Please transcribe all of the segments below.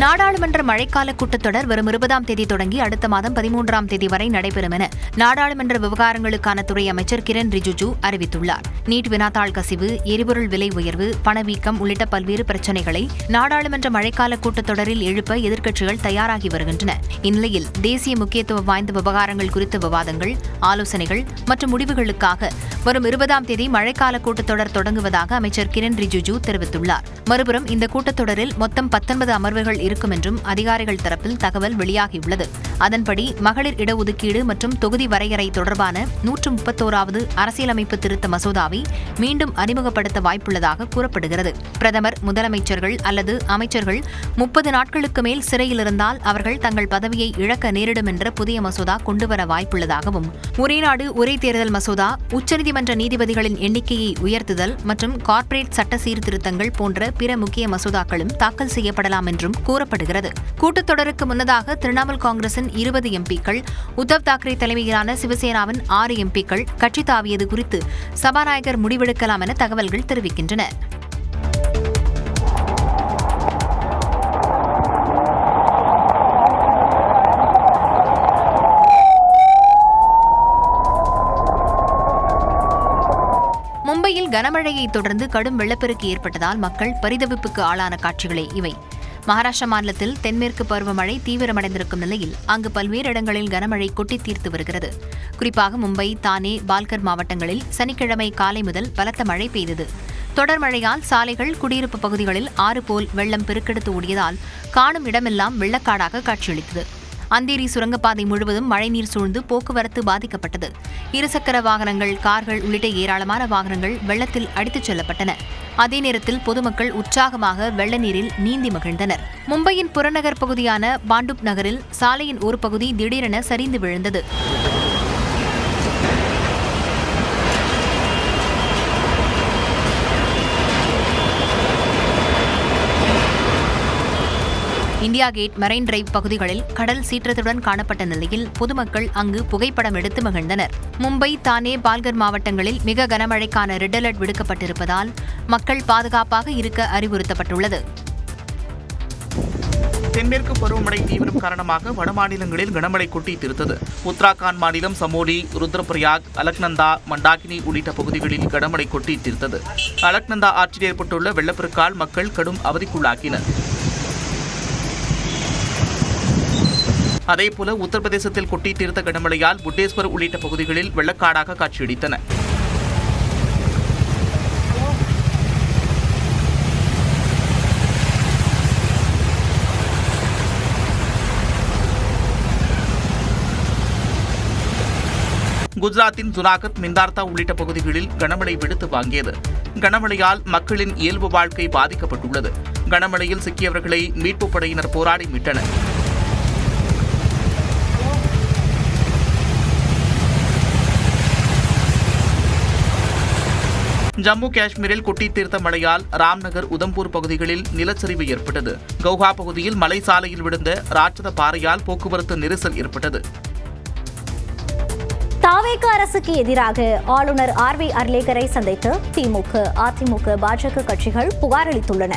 நாடாளுமன்ற மழைக்கால கூட்டத்தொடர் வரும் 20ஆம் தேதி தொடங்கி அடுத்த மாதம் 13ஆம் தேதி வரை நடைபெறும் என நாடாளுமன்ற விவகாரங்களுக்கான துறை அமைச்சர் கிரண் ரிஜிஜூ அறிவித்துள்ளார். நீட் வினாத்தாள் கசிவு, எரிபொருள் விலை உயர்வு, பணவீக்கம் உள்ளிட்ட பல்வேறு பிரச்சினைகளை நாடாளுமன்ற மழைக்கால கூட்டத்தொடரில் எழுப்ப எதிர்க்கட்சிகள் தயாராகி வருகின்றன. இந்நிலையில் தேசிய முக்கியத்துவம் வாய்ந்த விவகாரங்கள் குறித்த விவாதங்கள், ஆலோசனைகள் மற்றும் முடிவுகளுக்காக வரும் 20ஆம் தேதி மழைக்கால கூட்டத்தொடர் தொடங்குவதாக அமைச்சர் கிரண் ரிஜிஜூ தெரிவித்துள்ளார். மறுபுறம் இந்த கூட்டத்தொடரில் மொத்தம் 19 அமர்வுகள் இருக்கும் என்றும் அதிகாரிகள் தரப்பில் தகவல் வெளியாகியுள்ளது. அதன்படி மகளிர் இடஒதுக்கீடு மற்றும் தொகுதி வரையறை தொடர்பான 131வது அரசியலமைப்பு திருத்த மசோதாவை மீண்டும் அறிமுகப்படுத்த வாய்ப்புள்ளதாக கூறப்படுகிறது. பிரதமர், முதலமைச்சர்கள் அல்லது அமைச்சர்கள் 30 நாட்களுக்கு மேல் சிறையில் இருந்தால் அவர்கள் தங்கள் பதவியை இழக்க நேரிடும் என்ற புதிய மசோதா கொண்டுவர வாய்ப்புள்ளதாகவும், ஒரே நாடு ஒரே தேர்தல் மசோதா, உச்சநீதிமன்ற நீதிபதிகளின் எண்ணிக்கையை உயர்த்துதல் மற்றும் கார்ப்பரேட் சட்ட சீர்திருத்தங்கள் போன்ற பிற முக்கிய மசோதாக்களும் தாக்கல் செய்யப்படலாம் என்றும் கூறப்படுகிறது. கூட்டத்தொடருக்கு முன்னதாக திரிணாமுல் காங்கிரசின் 20 எம்பிக்கள், உத்தவ் தாக்கரே தலைமையிலான சிவசேனாவின் 6 எம்பிக்கள் கட்சி தாவியது குறித்து சபாநாயகர் முடிவெடுக்கலாம் என தகவல்கள் தெரிவிக்கின்றன. மும்பையில் கனமழையை தொடர்ந்து கடும் வெள்ளப்பெருக்கு ஏற்பட்டதால் மக்கள் பரிதவிப்புக்கு ஆளான காட்சிகளே இவை. மகாராஷ்டிரா மாநிலத்தில் தென்மேற்கு பருவமழை தீவிரமடைந்திருக்கும் நிலையில் அங்கு பல்வேறு இடங்களில் கனமழை கொட்டித் தீர்த்து வருகிறது. குறிப்பாக மும்பை, தானே, பால்கர் மாவட்டங்களில் சனிக்கிழமை காலை முதல் பலத்த மழை பெய்தது. தொடர் மழையால் சாலைகள், குடியிருப்பு பகுதிகளில் ஆறு போல் வெள்ளம் பெருக்கெடுத்து ஓடியதால் காணும் இடமெல்லாம் வெள்ளக்காடாக காட்சியளித்தது. அந்தேரி சுரங்கப்பாதை முழுவதும் மழைநீர் சூழ்ந்து போக்குவரத்து பாதிக்கப்பட்டது. இருசக்கர வாகனங்கள், கார்கள் உள்ளிட்ட ஏராளமான வாகனங்கள் வெள்ளத்தில் அடித்துச் செல்லப்பட்டன. அதே நேரத்தில் பொதுமக்கள் உற்சாகமாக வெள்ள நீரில் நீந்தி மகிழ்ந்தனர். மும்பையின் புறநகர் பகுதியான பாண்டுப் நகரில் சாலையின் ஒரு பகுதி திடீரென சரிந்து விழுந்தது. இந்தியா கேட், மெரைன் டிரைவ் பகுதிகளில் கடல் சீற்றத்துடன் காணப்பட்ட நிலையில் பொதுமக்கள் அங்கு புகைப்படம் எடுத்து மகிழ்ந்தனர். மும்பை, தானே, பால்கர் மாவட்டங்களில் மிக கனமழைக்கான ரெட் அலர்ட் விடுக்கப்பட்டிருப்பதால் மக்கள் பாதுகாப்பாக இருக்க அறிவுறுத்தப்பட்டுள்ளது. தென்மேற்கு பருவமழை தீவிரம் காரணமாக வடமாநிலங்களில் கனமழை கொட்டி தீர்த்தது. உத்தராகண்ட் மாநிலம் சமோலி, ருத்ரபிரயாக், அலக்நந்தா, மண்டாகினி உள்ளிட்ட பகுதிகளில் கனமழை கொட்டி தீர்த்தது. அலக்நந்தா ஆற்றில் ஏற்பட்டுள்ள வெள்ளப்பெருக்கால் மக்கள் கடும் அவதிக்குள்ளாகினர். அதேபோல உத்தரப்பிரதேசத்தில் கொட்டி தீர்த்த கனமழையால் புட்டேஸ்வர் உள்ளிட்ட பகுதிகளில் வெள்ளக்காடாக காட்சியளித்தன. குஜராத்தின் ஜுனாகத், மிந்தார்த்தா உள்ளிட்ட பகுதிகளில் கனமழை வெளுத்து வாங்கியது. கனமழையால் மக்களின் இயல்பு வாழ்க்கை பாதிக்கப்பட்டுள்ளது. கனமழையில் சிக்கியவர்களை மீட்புப் படையினர் போராடி மீட்டனர். ஜம்மு காஷ்மீரில் கொட்டி தீர்த்த மழையால் ராம்நகர், உதம்பூர் பகுதிகளில் நிலச்சரிவு ஏற்பட்டது. கவுஹா பகுதியில் மலை சாலையில் விழுந்த ராட்சத பாறையால் போக்குவரத்து நெரிசல் ஏற்பட்டது. தாவேக அரசுக்கு எதிராக ஆளுநர் ஆர்வி அர்லேக்கரை சந்தித்து திமுக, அதிமுக, பாஜக கட்சிகள் புகார் அளித்துள்ளன.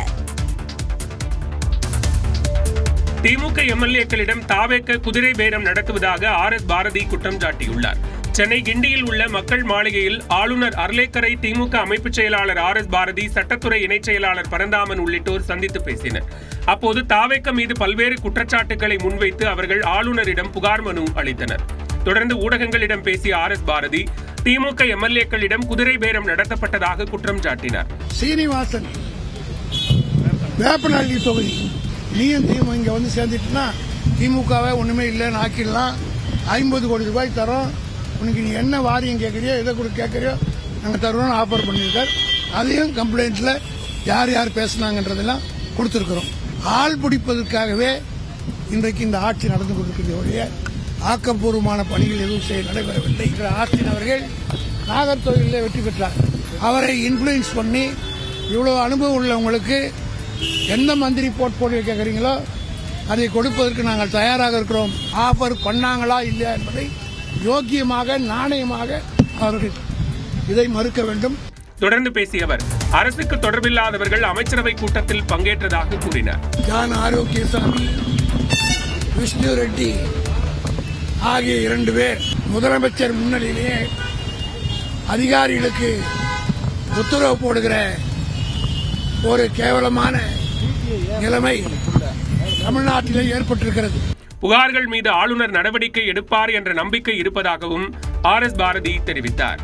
திமுக எம்எல்ஏக்களிடம் தாவேக குதிரை பேரம் நடத்துவதாக RS பாரதி குற்றம் சாட்டியுள்ளார். சென்னை கிண்டியில் உள்ள மக்கள் மாளிகையில் ஆளுநர் அர்லேக்கரை திமுக அமைப்பு செயலாளர் RS பாரதி, சட்டத்துறை இணைச் செயலாளர் பரந்தாமன் உள்ளிட்டோர் சந்தித்து பேசினர். அப்போது தாவேக மீது பல்வேறு குற்றச்சாட்டுகளை முன்வைத்து அவர்கள் ஆளுநரிடம் புகார் மனு அளித்தனர். தொடர்ந்து ஊடகங்களிடம் பேசிய RS பாரதி, திமுக எம்எல்ஏக்களிடம் குதிரை பேரம் நடத்தப்பட்டதாக குற்றம் சாட்டினார். சீனிவாசன், வேப்பநல்லி தொகுதி, நீயும் திமுக இங்க வந்து சேர்ந்துட்டுனா திமுகவே ஒண்ணுமே இல்லைன்னு ஆக்கிடலாம். 50 கோடி ரூபாய் தரோம், உனக்கு நீ என்ன வாரியம் கேட்கறியோ, எதை கூட கேட்கறியோ நாங்கள் தருவோம்னு ஆஃபர் பண்ணியிருக்கார். அதையும் கம்ப்ளைண்ட்ல யார் யார் பேசினாங்கன்றதெல்லாம் கொடுத்துருக்கிறோம். ஆள் பிடிப்பதற்காகவே இன்றைக்கு இந்த ஆட்சி நடந்து கொண்டிருக்கிறதே, ஆக்கப்பூர்வமான பணிகள் எதுவும் செய்ய நடைபெறவில்லை. ஆஸ்டின் அவர்கள் நாகர்கோவிலில் வெற்றி பெற்றார். அவரை இன்ஃப்ளூயன்ஸ் பண்ணி இவ்வளவு அனுபவம் உள்ளவங்களுக்கு எந்த மந்திரி போர்ட்போலியோ கேட்குறீங்களோ அதை கொடுப்பதற்கு நாங்கள் தயாராக இருக்கிறோம். ஆஃபர் பண்ணாங்களா இல்லையா என்பதை யோக்கியமாக, நாணயமாக அவர்கள் இதை மறுக்க வேண்டும். தொடர்ந்து பேசிய அவர், அரசுக்கு தொடர்பில்லாதவர்கள் அமைச்சரவை கூட்டத்தில் பங்கேற்றதாக கூறினார். ஜான் ஆரோக்கியசாமி, விஷ்ணு ரெட்டி ஆகிய 2 பேர் முதலமைச்சர் முன்னிலையிலே அதிகாரிகளுக்கு உத்தரவு போடுகிற ஒரு கேவலமான நிலைமை தமிழ்நாட்டிலே ஏற்பட்டிருக்கிறது. புகார்கள் மீது ஆளுநர் நடவடிக்கை எடுப்பார் என்ற நம்பிக்கை இருப்பதாகவும் RS பாரதி தெரிவித்தார்.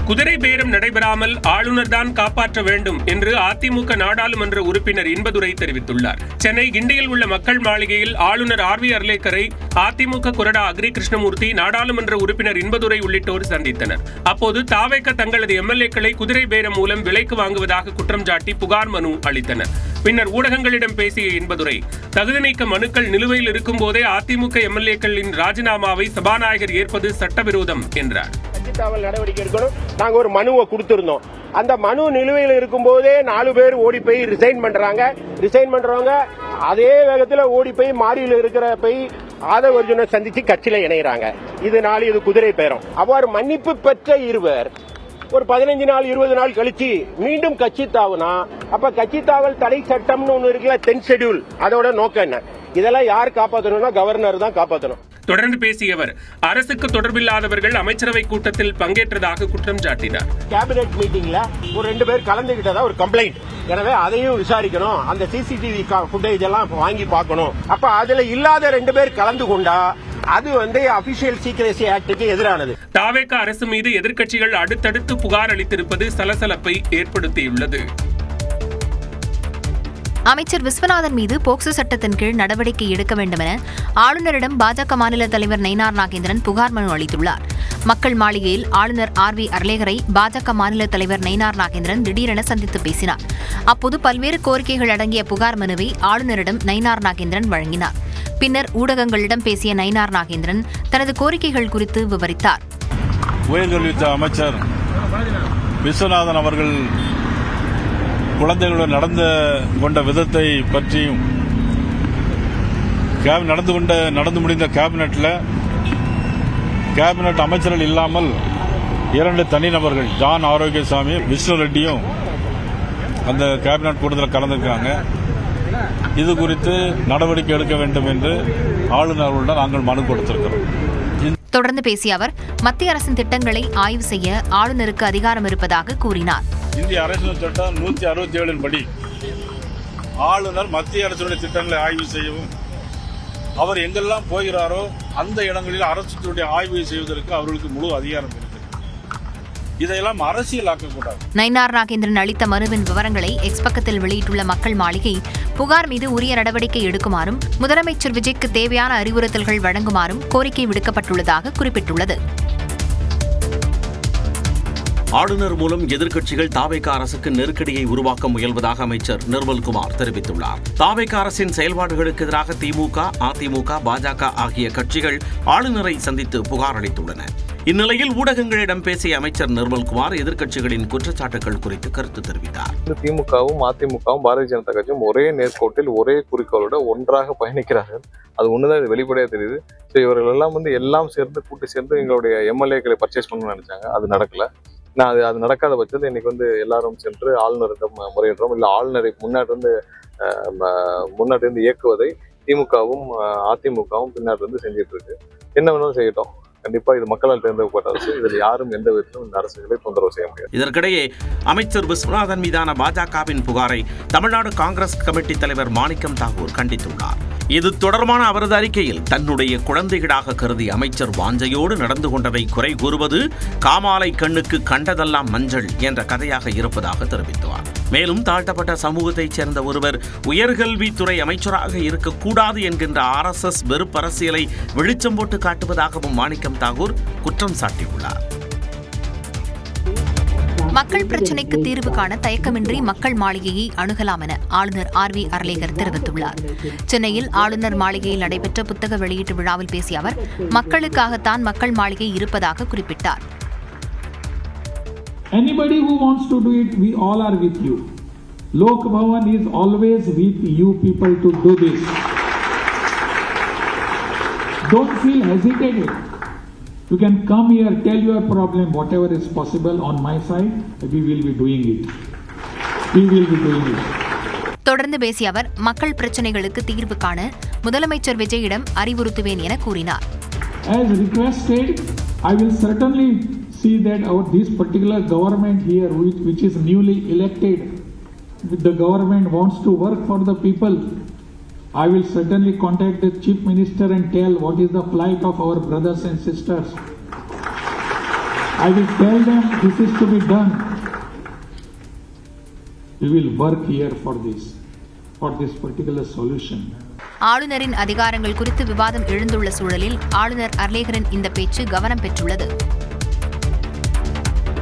குதிரை பேரம் நடைபெறாமல் ஆளுநர் தான் காப்பாற்ற வேண்டும் என்று அதிமுக நாடாளுமன்ற உறுப்பினர் இன்பதுரை தெரிவித்துள்ளார். சென்னை கிண்டியில் உள்ள மக்கள் மாளிகையில் ஆளுநர் RV அர்லேக்கரை அதிமுக கொறடா அக்ரி கிருஷ்ணமூர்த்தி, நாடாளுமன்ற உறுப்பினர் இன்பதுரை உள்ளிட்டோர் சந்தித்தனர். அப்போது தாவேக தங்களது MLA-க்களை குதிரை பேரம் மூலம் விலைக்கு வாங்குவதாக குற்றம் சாட்டி புகார் மனு அளித்தனர். பின்னர் ஊடகங்களிடம் பேசிய இன்பதுரை, தகுதி நீக்க மனுக்கள் நிலுவையில் இருக்கும் போதே அதிமுக MLA-க்களின் ராஜினாமாவை சபாநாயகர் ஏற்பது சட்டவிரோதம் என்றார். நடவடிக்கை எடுக்கணும். நாங்க ஒரு மனுவை கொடுத்திருந்தோம். அந்த மனு நிலுவையில் இருக்கும் போதே 4 பேர் ஓடி போய் ரிசைன் பண்றவங்க அதே வேகத்தில் ஓடி போய் மாறியில் இருக்கிற போய் ஆதவ அர்ஜுனை சந்திச்சு கட்சியில இணைகிறாங்க. இதனால இது குதிரை பேரம். அவ்வாறு மன்னிப்பு பெற்ற இருவர் ஒரு 15 நாள் 20 நாள் கழிச்சு மீண்டும் கட்சி தாவுனா, அப்ப கட்சி தாவல் தடை சட்டம்னு ஒண்ணு இருக்குல்ல, 10th ஷெட்யூல், அதோட நோக்கம் என்ன? இதெல்லாம் யார் காப்பாற்றணும்னா கவர்னர் தான் காப்பாற்றணும். தொடர்ந்து பேசிய அவர், அரசுக்கு தொடர்பில்லாதவர்கள் அமைச்சரவை கூட்டத்தில் பங்கேற்றதாக குற்றம் சாட்டினார். கேபினெட் மீட்டிங்ல ஒரு 2 பேர் கலந்துகிட்டதா ஒரு கம்ப்ளைண்ட். எனவே அதையும் விசாரிக்கணும். அந்த CCTV ஃபுட்டேஜ் எல்லாம் வாங்கி பார்க்கணும். அப்ப அதுல இல்லாத 2 பேர் கலந்து கொண்டா அது அபிஷியல் சீக்ரெசி ஆக்டுக்கு எதிரானது. தாவேக அரசு மீது எதிர்க்கட்சிகள் அடுத்தடுத்து புகார் அளித்திருப்பது சலசலப்பை ஏற்படுத்தியுள்ளது. அமைச்சர் விஸ்வநாதன் மீது போக்சோ சட்டத்தின் கீழ் நடவடிக்கை எடுக்க வேண்டும் என ஆளுநரிடம் பாஜக மாநில தலைவர் நயினார் நாகேந்திரன் புகார் மனு அளித்துள்ளார். மக்கள் மாளிகையில் ஆளுநர் RV அர்லேகரை பாஜக மாநில தலைவர் நயினார் நாகேந்திரன் திடீரென சந்தித்து பேசினார். அப்போது பல்வேறு கோரிக்கைகள் அடங்கிய புகார் மனுவை ஆளுநரிடம் நயினார் நாகேந்திரன் வழங்கினார். பின்னர் ஊடகங்களிடம் பேசிய நயினார் நாகேந்திரன் தனது கோரிக்கைகள் குறித்து விவரித்தார். உயர்கல்வித்துறை அமைச்சர் விஸ்வநாதன் அவர்கள் குழந்தைகளுடன் நடந்து கொண்ட விதத்தை பற்றியும் நடந்து முடிந்த கேபினெட் அமைச்சர்கள் இல்லாமல் 2 தனிநபர்கள் ஜான் ஆரோக்கியசாமி, விஷ்ணு ரெட்டியும் அந்த கேபினெட் கூட்டத்தில் கலந்துருக்காங்க. இது குறித்து நடவடிக்கை எடுக்க வேண்டும் என்று ஆளுநர்களுடன் நாங்கள் மனு கொடுத்திருக்கிறோம். தொடர்ந்து பேசிய அவர், மத்திய அரசின் திட்டங்களை ஆய்வு செய்ய ஆளுநருக்கு அதிகாரம் இருப்பதாக கூறினார். இந்திய அரசியல் சட்டம் 167 படி ஆளுநர் மத்திய அரசுடைய திட்டங்களை ஆய்வு செய்யவும், அவர் எங்கெல்லாம் போகிறாரோ அந்த இடங்களில் அரசுடைய ஆய்வு செய்வதற்கு அவர்களுக்கு முழு அதிகாரம் இருக்கிறது. இதையெல்லாம் அரசியலாக்கக்கூடாது. நயினார் நாகேந்திரன் அளித்த மனுவின் விவரங்களை X பக்கத்தில் வெளியிட்டுள்ள மக்கள் மாளிகை, புகார் மீது உரிய நடவடிக்கை எடுக்குமாறும் முதலமைச்சர் விஜய்க்கு தேவையான அறிவுறுத்தல்கள் வழங்குமாறும் கோரிக்கை விடுக்கப்பட்டுள்ளதாக குறிப்பிட்டுள்ளது. ஆளுநர் மூலம் எதிர்க்கட்சிகள் தாவேக அரசுக்கு நெருக்கடியை உருவாக்க முயல்வதாக அமைச்சர் நிர்மல்குமார் தெரிவித்துள்ளார். தாவேக அரசின் செயல்பாடுகளுக்கு எதிராக திமுக, அதிமுக, பாஜக ஆகிய கட்சிகள் ஆளுநரை சந்தித்து புகார் அளித்துள்ளன. இந்நிலையில் ஊடகங்களிடம் பேசிய அமைச்சர் நிர்மல்குமார் எதிர்க்கட்சிகளின் குற்றச்சாட்டுகள் குறித்து கருத்து தெரிவித்தார். திமுகவும் அதிமுகவும் பாரதிய ஜனதா கட்சியும் ஒரே நேர்கோட்டில் ஒரே குறிக்கோளோட ஒன்றாக பயணிக்கிறார்கள். அது ஒண்ணுதான் வெளிப்படையா தெரியுது. இவர்கள் எல்லாம் சேர்ந்து கூட்டு சேர்ந்து எங்களுடைய MLA-க்களை பர்ச்சேஸ் பண்ணணும்னு நினைச்சாங்க. அது நடக்கல. அது நடக்காத பட்சத்தில் இன்னைக்கு எல்லாரும் சென்று ஆளுநரிடம் முறையிடுறோம். இல்லை ஆளுநரை முன்னாடி இருந்து இயக்குவதை திமுகவும் அதிமுகவும் பின்னாடி இருந்து செஞ்சிட்டு இருக்கு. என்ன வேணாலும் செய்யட்டும். கண்டிப்பா இது மக்களால் தேர்ந்தெடுக்கப்பட்ட அரசு. இதில் யாரும் எந்த விதத்திலும் இந்த அரசுகளை தொந்தரவு செய்ய முடியாது. இதற்கிடையே அமைச்சர் விஸ்வநாதன் மீதான பாஜகவின் புகாரை தமிழ்நாடு காங்கிரஸ் கமிட்டி தலைவர் மாணிக்கம் தாகூர் கண்டித்துள்ளார். இது தொடர்பான அவரது அறிக்கையில், தன்னுடைய குழந்தைகளாக கருதி அமைச்சர் வாஞ்சையோடு நடந்து கொண்டதை குறை கூறுவது காமாலை கண்ணுக்கு கண்டதெல்லாம் மஞ்சள் என்ற கதையாக இருப்பதாக தெரிவித்தார். மேலும் தாழ்த்தப்பட்ட சமூகத்தைச் சேர்ந்த ஒருவர் உயர்கல்வித்துறை அமைச்சராக இருக்கக்கூடாது என்கின்ற RSS வெறுப்பரசியலை வெளிச்சம் போட்டு காட்டுவதாகவும் மாணிக்கம் தாகூர் குற்றம் சாட்டியுள்ளார். மக்கள் பிரச்சினைக்கு தீர்வு காண தயக்கமின்றி மக்கள் மாளிகையை அணுகலாம் என ஆளுநர் RV அர்லேகர் தெரிவித்துள்ளார். சென்னையில் ஆளுநர் மாளிகையில் நடைபெற்ற புத்தக வெளியீட்டு விழாவில் பேசிய அவர், மக்களுக்காகத்தான் மக்கள் மாளிகை இருப்பதாக குறிப்பிட்டார். Anybody who wants to do it, we all are with you. Lok Bhavan is always with you people to do this. Don't feel hesitated. You can come here, tell your problem, whatever is possible on my side, we will be doing it. We will be doing it. தொடர்ந்து பேசிய அவர் மக்கள் பிரச்சினைகளுக்கு தீர்வு காண முதலமைச்சர் விஜயிடம் அறிவுறுத்துவேன் என கூறினார். As requested, I will certainly see that this particular government here, which is newly elected, the government wants to work for the people. I will certainly contact the Chief Minister and tell what is the plight of our brothers and sisters. I will tell them this is to be done. We will work here for this particular solution. ஆளுநரின் அதிகாரங்கள் குறித்து விவாதம் எழுந்துள்ள சூழலில் ஆளுநர் அர்லேகரின் இந்த பேச்சு கவனம் பெற்றுள்ளது.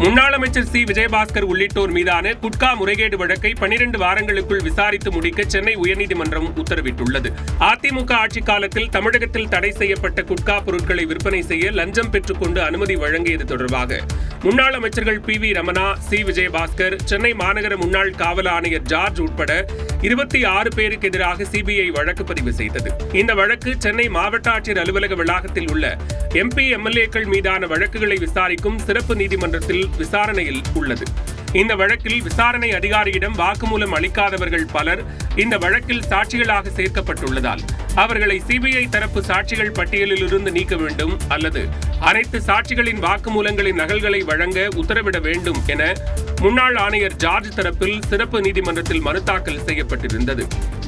முன்னாள் அமைச்சர் சி விஜயபாஸ்கர் உள்ளிட்டோர் மீதான குட்கா முறைகேடு வழக்கை 12 வாரங்களுக்குள் விசாரித்து முடிக்க சென்னை உயர்நீதிமன்றம் உத்தரவிட்டுள்ளது. அதிமுக ஆட்சிக் காலத்தில் தமிழகத்தில் தடை செய்யப்பட்ட குட்கா பொருட்களை விற்பனை செய்ய லஞ்சம் பெற்றுக்கொண்டு அனுமதி வழங்கியது தொடர்பாக முன்னாள் அமைச்சர்கள் PV ரமணா, சி விஜயபாஸ்கர், சென்னை மாநகர முன்னாள் காவல் ஆணையர் ஜார்ஜ் உட்பட 26 பேருக்கு எதிராக சிபிஐ வழக்கு பதிவு செய்தது. இந்த வழக்கு சென்னை மாவட்ட ஆட்சியர் அலுவலக வளாகத்தில் உள்ள MP MLAக்கள் மீதான வழக்குகளை விசாரிக்கும் சிறப்பு நீதிமன்றத்தில் விசாரணையில் உள்ளது. இந்த வழக்கில் விசாரணை அதிகாரியிடம் வாக்குமூலம் அளிக்காதவர்கள் பலர் இந்த வழக்கில் சாட்சிகளாக சேர்க்கப்பட்டுள்ளதால் அவர்களை சிபிஐ தரப்பு சாட்சிகள் பட்டியலில் இருந்து நீக்க வேண்டும் அல்லது அனைத்து சாட்சிகளின் வாக்குமூலங்களின் நகல்களை வழங்க உத்தரவிட வேண்டும் என முன்னாள் ஆணையர் ஜார்ஜ் தரப்பில் சிறப்பு நீதிமன்றத்தில் மனு தாக்கல் செய்யப்பட்டிருந்தது.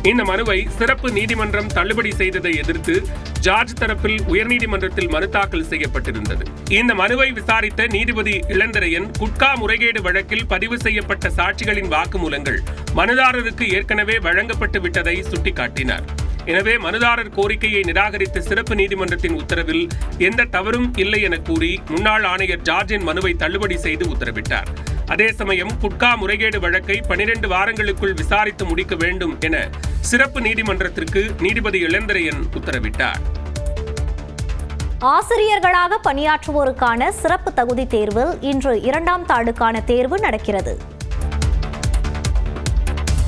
இந்த மனுவை சிறப்பு நீதிமன்றம் தள்ளுபடி செய்ததை எதிர்த்து ஜார்ஜ் தரப்பில் உயர்நீதிமன்றத்தில் மனு தாக்கல் செய்யப்பட்டிருந்தது. இந்த மனுவை விசாரித்த நீதிபதி இளந்திரையன் குட்கா முறைகேடு வழக்கில் பதிவு செய்யப்பட்ட சாட்சிகளின் வாக்குமூலங்கள் மனுதாரருக்கு ஏற்கனவே வழங்கப்பட்டு விட்டதை சுட்டிக்காட்டினார். எனவே மனுதாரர் கோரிக்கையை நிராகரித்த சிறப்பு நீதிமன்றத்தின் உத்தரவில் எந்த தவறும் இல்லை என கூறி முன்னாள் ஆணையர் ஜார்ஜின் மனுவை தள்ளுபடி செய்து உத்தரவிட்டார். அதே சமயம் குட்கா முறைகேடு வழக்கை 12 வாரங்களுக்குள் விசாரித்து முடிக்க வேண்டும் என சிறப்பு நீதிமன்றத்திற்கு நீதிபதி இளந்திரையன் உத்தரவிட்டார். ஆசிரியர்களாக பணியாற்றுவோருக்கான சிறப்பு தகுதி தேர்வில் இன்று 2ஆம் தாளுக்கான தேர்வு நடக்கிறது.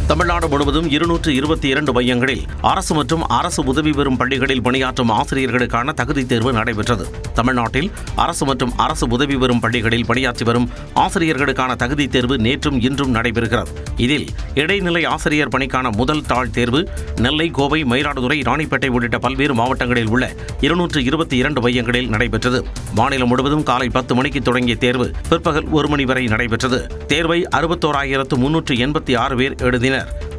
தமிழ்நாடு முழுவதும் 222 மையங்களில் அரசு மற்றும் அரசு உதவி பெறும் பள்ளிகளில் பணியாற்றும் ஆசிரியர்களுக்கான தகுதி தேர்வு நடைபெற்றது. தமிழ்நாட்டில் அரசு மற்றும் அரசு உதவி பெறும் பள்ளிகளில் பணியாற்றி வரும் ஆசிரியர்களுக்கான தகுதி தேர்வு நேற்றும் இன்றும் நடைபெறுகிறது. இதில் இடைநிலை ஆசிரியர் பணிக்கான முதல் தாள் தேர்வு நெல்லை, கோவை, மயிலாடுதுறை, ராணிப்பேட்டை உள்ளிட்ட பல்வேறு மாவட்டங்களில் உள்ள 222 மையங்களில் நடைபெற்றது. மாநிலம் முழுவதும் காலை 10 மணிக்கு தொடங்கிய தேர்வு பிற்பகல் 1 மணி வரை நடைபெற்றது. தேர்வை 61,386 பேர் எழுதினர்.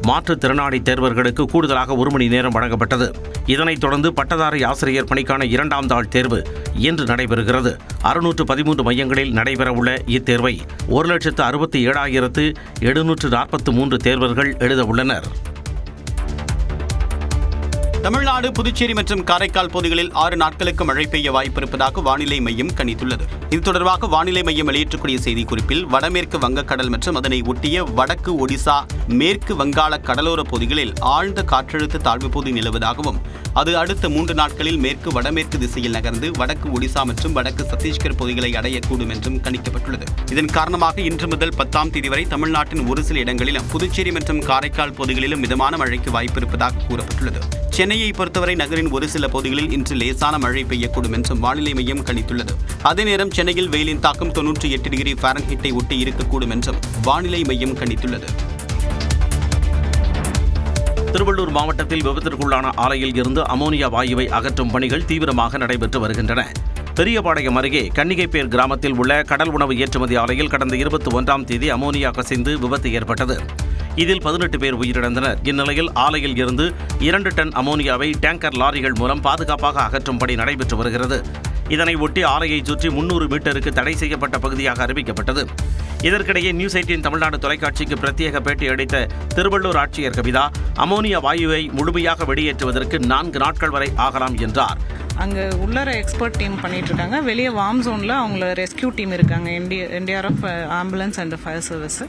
மாற்றுத்திறனாளி தேர்வர்களுக்கு கூடுதலாக 1 மணி நேரம் வழங்கப்பட்டது. இதனைத் தொடர்ந்து பட்டதாரி ஆசிரியர் பணிக்கான 2ஆம் தாள் தேர்வு இன்று நடைபெறுகிறது. 613 மையங்களில் நடைபெறவுள்ள இத்தேர்வை 1,67,743 தேர்வர்கள் எழுத உள்ளனர். தமிழ்நாடு, புதுச்சேரி மற்றும் காரைக்கால் பகுதிகளில் 6 நாட்களுக்கு மழை பெய்ய வாய்ப்பு இருப்பதாக வானிலை மையம் கணித்துள்ளது. இது தொடர்பாக வானிலை மையம் வெளியிட்டக்கூடிய செய்திக்குறிப்பில் வடமேற்கு வங்கக்கடல் மற்றும் அதனை ஒட்டிய வடக்கு ஒடிசா, மேற்கு வங்காள கடலோர பகுதிகளில் ஆழ்ந்த காற்றழுத்த தாழ்வு பகுதி நிலவுவதாகவும் அது அடுத்த 3 நாட்களில் மேற்கு வடமேற்கு திசையில் நகர்ந்து வடக்கு ஒடிசா மற்றும் வடக்கு சத்தீஸ்கர் பகுதிகளை அடையக்கூடும் என்றும் கணிக்கப்பட்டுள்ளது. இதன் காரணமாக இன்று முதல் 10ஆம் தேதி வரை தமிழ்நாட்டின் ஒரு சில இடங்களிலும் புதுச்சேரி மற்றும் காரைக்கால் பகுதிகளிலும் மிதமான மழைக்கு வாய்ப்பு இருப்பதாக கூறப்பட்டுள்ளது. சென்னையை பொறுத்தவரை நகரின் ஒரு சில பகுதிகளில் இன்று லேசான மழை பெய்யக்கூடும் என்றும் வானிலை மையம் கணித்துள்ளது. அதே நேரம் சென்னையில் வெயிலின் தாக்கம் 98 டிகிரி ஃபாரன்ஹீட்டை ஒட்டி இருக்கக்கூடும் என்றும் வானிலை மையம் கணித்துள்ளது. திருவள்ளூர் மாவட்டத்தில் விபத்திற்குள்ளான ஆலையில் இருந்து அமோனியா வாயுவை அகற்றும் பணிகள் தீவிரமாக நடைபெற்று வருகின்றன. பெரியபாளையம் அருகே கன்னிகைப்பேர் கிராமத்தில் உள்ள கடல் உணவு ஏற்றுமதி ஆலையில் கடந்த 21ஆம் தேதி அமோனியா கசிந்து விபத்து ஏற்பட்டது. இதில் 18 பேர் உயிரிழந்தனர். இந்நிலையில் ஆலையில் இருந்து 2 டன் அமோனியாவை டேங்கர் லாரிகள் மூலம் பாதுகாப்பாக அகற்றும் பணி நடைபெற்று வருகிறது. இதனை ஒட்டி ஆலையை சுற்றி 300 மீட்டருக்கு தடை செய்யப்பட்ட பகுதியாக அறிவிக்கப்பட்டது. இதற்கிடையே நியூஸ் 18 தமிழ்நாடு தொலைக்காட்சிக்கு பிரத்யேக பேட்டி அளித்த திருவள்ளூர் ஆட்சியர் கவிதா, அமோனியா வாயுவை முழுமையாக வெளியேற்றுவதற்கு 4 நாட்கள் வரை ஆகலாம் என்றார். அங்கே உள்ளர எக்ஸ்பர்ட் டீம் பண்ணிட்டு இருக்காங்க. வெளியே வார்ம் ஜோனில் அவங்கள ரெஸ்கியூ டீம் இருக்காங்க, NDRF ambulance and fire service.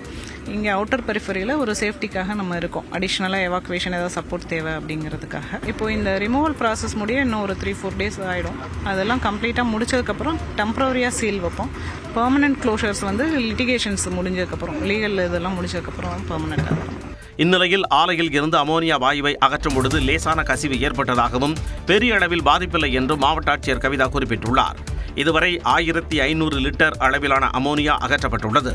இங்கே அவுட்டர் பெரிஃபரியில் ஒரு சேஃப்டிக்காக நம்ம இருக்கோம். அடிஷ்னலாக எவாக்குவேஷன் ஏதாவது சப்போர்ட் தேவை அப்படிங்கிறதுக்காக. இப்போ இந்த ரிமூவல் ப்ராசஸ் முடிய இன்னும் ஒரு 3-4 டேஸ் ஆகிடும். அதெல்லாம் கம்ப்ளீட்டாக முடிச்சதுக்கப்புறம் டெம்பரரியாக சீல் வைப்போம். பெர்மனன்ட் க்ளோஷர்ஸ் வந்து லிட்டிகேஷன்ஸ் முடிஞ்சதுக்கப்புறம், லீகல் இதெல்லாம் முடிச்சதுக்கப்புறம் பெர்மனெண்ட்டாக வரும். இந்நிலையில் ஆலையில் இருந்து அமோனியா வாயுவை அகற்றும் பொழுது லேசான கசிவு ஏற்பட்டதாகவும் பெரிய அளவில் பாதிப்பில்லை என்றும் மாவட்ட ஆட்சியர் கவிதா குறிப்பிட்டுள்ளார். இதுவரை 1500 லிட்டர் அளவிலான அமோனியா அகற்றப்பட்டுள்ளது.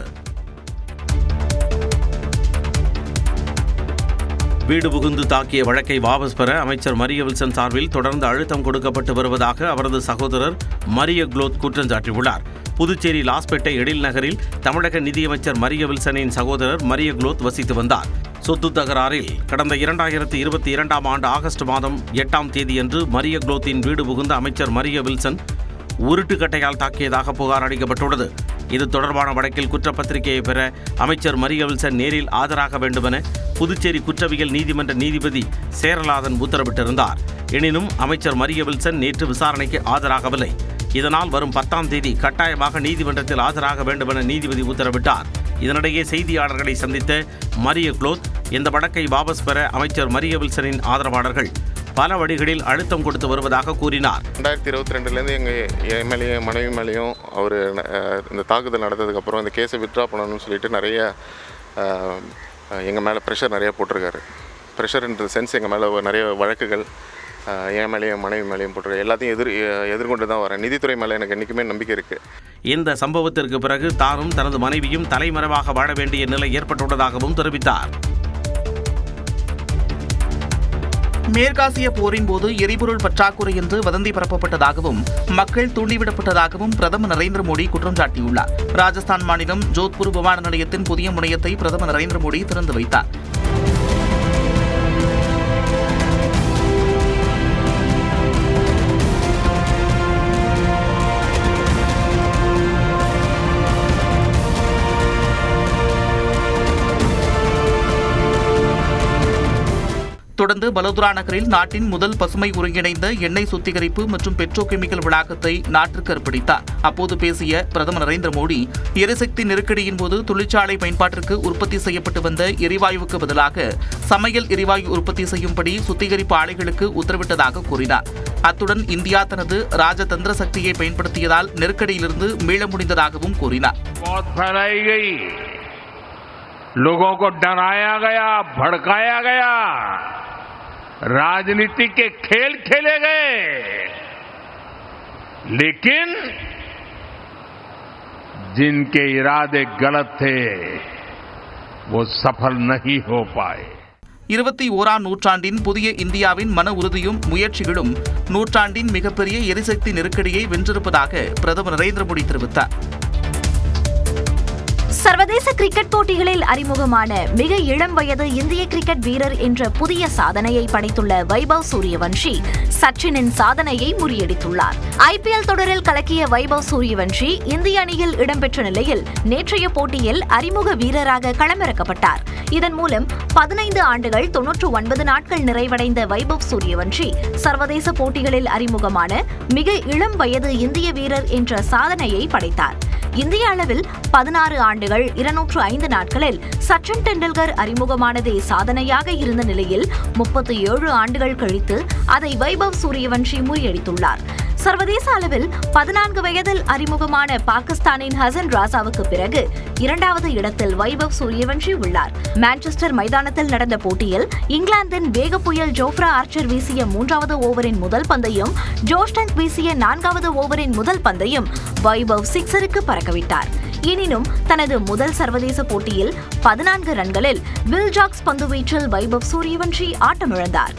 வீடு புகுந்து தாக்கிய வழக்கை வாபஸ் பெற அமைச்சர் மரிய வில்சன் சார்பில் தொடர்ந்து அழுத்தம் கொடுக்கப்பட்டு வருவதாக அவரது சகோதரர் மரிய குளோத் குற்றம் சாட்டியுள்ளார். புதுச்சேரி லாஸ்பேட்டை எழில் நகரில் தமிழக நிதியமைச்சர் மரிய வில்சனின் சகோதரர் மரிய குளோத் வசித்து வந்தார். சொத்து தகராறில் கடந்த 2022ஆம் ஆண்டு ஆகஸ்ட் மாதம் 8ஆம் தேதியன்று மரிய குளோத்தின் வீடு புகுந்த அமைச்சர் மரிய வில்சன் உருட்டுக்கட்டையால் தாக்கியதாக புகார் அளிக்கப்பட்டுள்ளது. இது தொடர்பான வழக்கில் குற்றப்பத்திரிகையை பெற அமைச்சர் மரிய வில்சன் நேரில் ஆஜராக வேண்டுமென புதுச்சேரி குற்றவியல் நீதிமன்ற நீதிபதி சேரலாதன் உத்தரவிட்டிருந்தார். எனினும் அமைச்சர் மரிய வில்சன் நேற்று விசாரணைக்கு ஆஜராகவில்லை. இதனால் வரும் 10ஆம் தேதி கட்டாயமாக நீதிமன்றத்தில் ஆஜராக வேண்டுமென நீதிபதி உத்தரவிட்டார். இதனிடையே செய்தியாளர்களை சந்தித்த மரிய குளோத் இந்த வழக்கை வாபஸ் பெற அமைச்சர் மரிய வில்சனின் ஆதரவாளர்கள் பல வழிகளில் அழுத்தம் கொடுத்து வருவதாக கூறினார். 2022 எங்கள் எம்எல்ஏ மனைவி மேலேயும் அவர் இந்த தாக்குதல் நடந்ததுக்கப்புறம் இந்த கேஸை வித்ட்ரா பண்ணணும்னு சொல்லிட்டு நிறைய எங்கள் மேலே ப்ரெஷர் நிறைய போட்டிருக்காரு. ப்ரெஷர்ன்ற சென்ஸ் எங்கள் மேலே நிறைய வழக்குகள் என் மேலேயும் மனைவி மேலேயும் போட்டிருக்காரு. எல்லாத்தையும் எதிர்கொண்டு தான் வரேன். நீதித்துறை மேலே எனக்கு என்றைக்குமே நம்பிக்கை இருக்குது. இந்த சம்பவத்திற்கு பிறகு தானும் தனது மனைவியும் தலைமறைவாக வாழ வேண்டிய நிலை ஏற்பட்டுள்ளதாகவும் தெரிவித்தார். மேற்காசிய போரின் போது எரிபொருள் பற்றாக்குறை என்று வதந்தி பரப்பப்பட்டதாகவும் மக்கள் தூண்டிவிடப்பட்டதாகவும் பிரதமர் நரேந்திர மோடி குற்றம் சாட்டியுள்ளார். ராஜஸ்தான் மாநிலம் ஜோத்பூர் விமான நிலையத்தின் புதிய முனையத்தை பிரதமர் நரேந்திர மோடி திறந்து வைத்தார். தொடர்ந்து பலோத்ரா நகரில் நாட்டின் முதல் பசுமை ஒருங்கிணைந்த எண்ணெய் சுத்திகரிப்பு மற்றும் பெட்ரோகெமிக்கல் வளாகத்தை நாட்டிற்கு அர்ப்பணித்தார். அப்போது பேசிய பிரதமர் நரேந்திர மோடி, எரிசக்தி நெருக்கடியின் போது தொழிற்சாலை பயன்பாட்டிற்கு உற்பத்தி செய்யப்பட்டு வந்த எரிவாயுவுக்கு பதிலாக சமையல் எரிவாயு உற்பத்தி செய்யும்படி சுத்திகரிப்பு ஆலைகளுக்கு உத்தரவிட்டதாக கூறினார். அத்துடன் இந்தியா தனது ராஜதந்திர சக்தியை பயன்படுத்தியதால் நெருக்கடியிலிருந்து மீள முடிந்ததாகவும் கூறினார். लोगों को डराया गया, भड़काया गया, राजनीति के खेल खेले गए, लेकिन जिनके इरादे गलत थे वो सफल नहीं हो पाए. 21ஆம் நூற்றாண்டின் புதிய இந்தியாவின் மன உறுதியும் முயற்சிகளும் நூற்றாண்டின் மிகப்பெரிய எரிசக்தி நெருக்கடியை வென்றிருப்பதாக பிரதமர் நரேந்திர மோடி தெரிவித்தார். சர்வதேச கிரிக்கெட் போட்டிகளில் அறிமுகமான மிக இளம் வயது இந்திய கிரிக்கெட் வீரர் என்ற புதிய சாதனையை படைத்துள்ள வைபவ் சூரியவன்ஷி சச்சினின் சாதனையை முறியடித்துள்ளார். ஐபிஎல் தொடரில் கலக்கிய வைபவ் சூரியவன்ஷி இந்திய அணியில் இடம்பெற்ற நிலையில் நேற்றைய போட்டியில் அறிமுக வீரராக களமிறக்கப்பட்டார். இதன் மூலம் 15 ஆண்டுகள் 99 நாட்கள் நிறைவடைந்த வைபவ் சூரியவன்ஷி சர்வதேச போட்டிகளில் அறிமுகமான மிக இளம் வயது இந்திய வீரர் என்ற சாதனையை படைத்தார். இந்திய அளவில் 16 ஆண்டுகள் 205 நாட்களில் சச்சின் டெண்டுல்கர் அறிமுகமானதே சாதனையாக இருந்த நிலையில் 37 ஆண்டுகள் கழித்து அதை வைபவ் சூரியவன்ஷி முறியடித்துள்ளார். சர்வதேச அளவில் 14 வயதில் அறிமுகமான பாகிஸ்தானின் ஹசன் ராசாவுக்கு பிறகு 2வது இடத்தில் வைபவ் சூரியவன்ஷி உள்ளார். மான்செஸ்டர் மைதானத்தில் நடந்த போட்டியில் இங்கிலாந்தின் வேக புயல் ஜோஃப்ரா ஆர்ச்சர் வீசிய 3வது ஓவரின் முதல் பந்தையும் ஜோஷ் டங்க் வீசிய 4வது ஓவரின் முதல் பந்தையும் வைபவ் சிக்ஸருக்கு பறக்கவிட்டார். எனினும் தனது முதல் சர்வதேச போட்டியில் 14 ரன்களில் வில் ஜாக்ஸ் பந்துவீச்சில் வைபவ் சூரியவன்ஷி ஆட்டமிழந்தார்.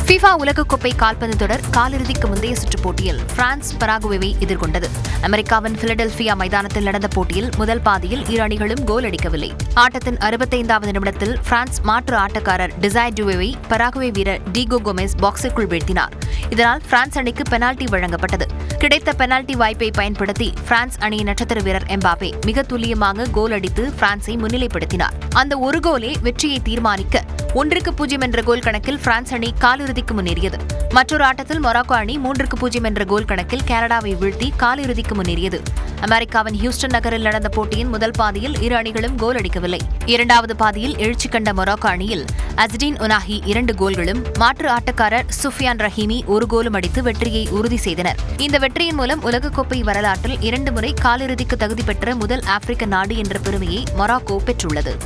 ஃபிஃபா உலகக்கோப்பை கால்பந்து தொடர் காலிறுதிக்கு முந்தைய சுற்றுப் போட்டியில் பிரான்ஸ் பராகுவேவை எதிர்கொண்டது. அமெரிக்காவின் பிலடெல்பியா மைதானத்தில் நடந்த போட்டியில் முதல் பாதியில் இரு அணிகளும் கோல் அடிக்கவில்லை. ஆட்டத்தின் 65வது நிமிடத்தில் பிரான்ஸ் மாற்று ஆட்டக்காரர் டிசைர் டுவேவை பராகுவே வீரர் டிகோ கோமெஸ் பாக்ஸிற்குள் வீழ்த்தினார். இதனால் பிரான்ஸ் அணிக்கு பெனால்டி வழங்கப்பட்டது. கிடைத்த பெனால்டி வாய்ப்பை பயன்படுத்தி பிரான்ஸ் அணியின் நட்சத்திர வீரர் எம்பாப்பே மிக துல்லியமாக கோல் அடித்து பிரான்ஸை முன்னிலைப்படுத்தினார். அந்த ஒரு கோலே வெற்றியை தீர்மானிக்க 1-0 என்ற கோல் கணக்கில் பிரான்ஸ் அணி காலிறுதிக்கு முன்னேறியது. மற்றொரு ஆட்டத்தில் மொராக்கோ அணி 3-0 என்ற கோல் கணக்கில் கனடாவை வீழ்த்தி காலிறுதிக்கு முன்னேறியது. அமெரிக்காவின் ஹியூஸ்டன் நகரில் நடந்த போட்டியின் முதல் பாதியில் இரு அணிகளும் கோல் அடிக்கவில்லை. 2வது பாதியில் எழுச்சி கண்ட மொராக்கோ அணியில் அஸ்டின் உனாஹி 2 கோல்களும் மாற்று ஆட்டக்காரர் சுஃபியான் ரஹீமி 1 கோலும் அடித்து வெற்றியை உறுதி செய்தனர். இந்த வெற்றியின் மூலம் உலகக்கோப்பை வரலாற்றில் 2 முறை காலிறுதிக்கு தகுதி பெற்ற முதல் ஆப்பிரிக்க நாடு என்ற பெருமையை மொராக்கோ பெற்றுள்ளது.